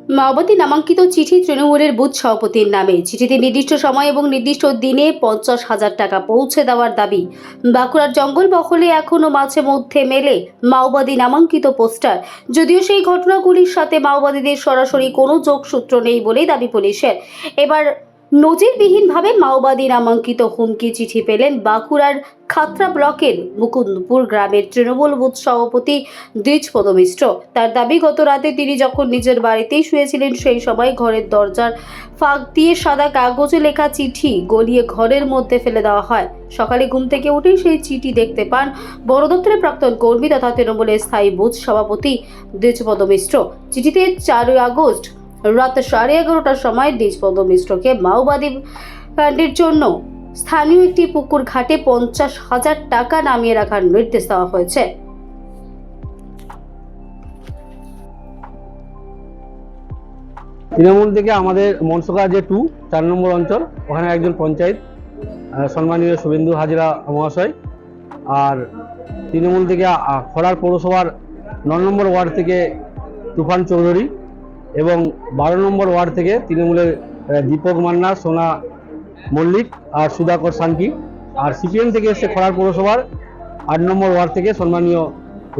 মাওবাদী নামাঙ্কিত চিঠি তৃণমূলের বুথ সভাপতির নামে। চিঠিতে নির্দিষ্ট সময় এবং নির্দিষ্ট দিনে 50,000 টাকা পৌঁছে দেওয়ার দাবি। বাঁকুড়ার জঙ্গল মহলে এখনও মাঝে মধ্যে মেলে মাওবাদী নামাঙ্কিত পোস্টার, যদিও সেই ঘটনাগুলির সাথে মাওবাদীদের সরাসরি কোনো যোগসূত্র নেই বলেই দাবি পুলিশের। এবার নজিরবিহীনভাবে মাওবাদী নামাঙ্কিত হুমকি চিঠি পেলেন বাঁকুড়ার খাতড়া ব্লকের মুকুন্দপুর গ্রামের তৃণমূল বুথ সভাপতি দ্বিজপদ মিশ্র। তার দাবি, গত রাতে তিনি যখন নিজের বাড়িতেই শুয়েছিলেন, সেই সময় ঘরের দরজার ফাঁক দিয়ে সাদা কাগজে লেখা চিঠি গলিয়ে ঘরের মধ্যে ফেলে দেওয়া হয়। সকালে ঘুম থেকে উঠে সেই চিঠি দেখতে পান বন দপ্তরের প্রাক্তন কর্মী তথা তৃণমূলের স্থায়ী বুথ সভাপতি দ্বিজপদ মিশ্র। চিঠিতে 4 আগস্ট রাত 11:30টার সময় দ্বিজপদ মিশ্রকে মাওবাদী কাণ্ডের জন্য স্থানীয় একটি পুকুর ঘাটে 50,000 টাকা নামিয়ে রাখার নির্দেশ দেওয়া হয়েছে। তৃণমূল থেকে আমাদের মনসুকা যে 4 নম্বর অঞ্চল, ওখানে একজন পঞ্চায়েত সম্মানীয় শুভেন্দু হাজরা মহাশয়, আর তৃণমূল থেকে খড়ার পৌরসভার 9 নম্বর ওয়ার্ড থেকে তুফান চৌধুরী এবং 12 নম্বর ওয়ার্ড থেকে তৃণমূলের দীপক মান্না, সোনা মল্লিক আর সুধাকর সানকি, আর সিপিএম থেকে এসছে খড়ার পৌরসভার 8 নম্বর ওয়ার্ড থেকে সম্মানীয়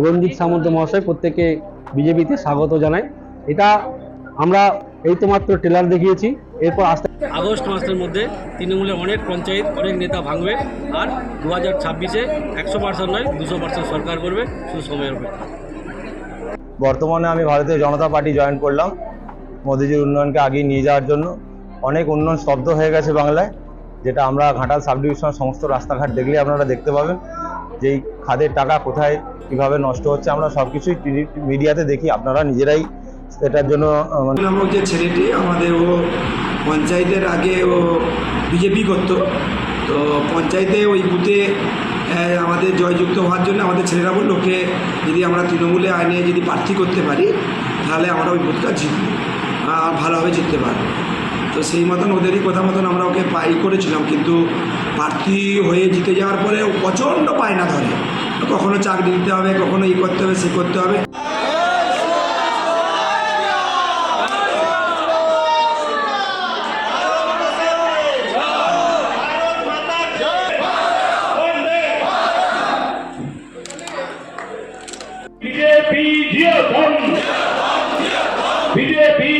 রঞ্জিত সামন্ত মহাশয়। প্রত্যেকে বিজেপিতে স্বাগত জানায়। এটা আমরা এই তো মাত্র ট্রেলার দেখিয়েছি, এরপর আগস্ট মাসের মধ্যে তৃণমূলের অনেক পঞ্চায়েত, অনেক নেতা ভাঙবে, আর 2026-এ 100% নয় 200% সরকার করবে, শুধু সময়ের অপেক্ষা। বর্তমানে আমি ভারতীয় জনতা পার্টি জয়েন করলাম মোদিজির উন্নয়নকে আগিয়ে নিয়ে যাওয়ার জন্য। অনেক উন্নয়ন স্তব্ধ হয়ে গেছে বাংলায়, যেটা আমরা ঘাটাল সাব ডিভিশনের সমস্ত রাস্তাঘাট দেখলে আপনারা দেখতে পাবেন যে এই খাদের টাকা কোথায় কিভাবে নষ্ট হচ্ছে। আমরা সব কিছুই মিডিয়াতে দেখি, আপনারা নিজেরাই এটার জন্য। নামক যে ছেলেটি আমাদের, ও পঞ্চায়েতের আগে ও বিজেপি করতো, তো পঞ্চায়েতে ওই বুথে আমাদের জয়যুক্ত হওয়ার জন্য আমাদের ছেলেরা বলল, ওকে যদি আমরা তৃণমূলে আইনে যদি প্রার্থী করতে পারি তাহলে আমরা ওই বুথটা জিতব, ভালোভাবে জিততে পারবো। তো সেই মতন ওদেরই কথা মতন আমরা ওকে করেছিলাম, কিন্তু প্রার্থী হয়ে জিতে যাওয়ার পরে ও প্রচণ্ড পায়না ধরে, কখনো চাকরি দিতে হবে, কখনো এই করতে হবে, সে করতে হবে। বিজেপি জিন্দাবাদ, বিজেপি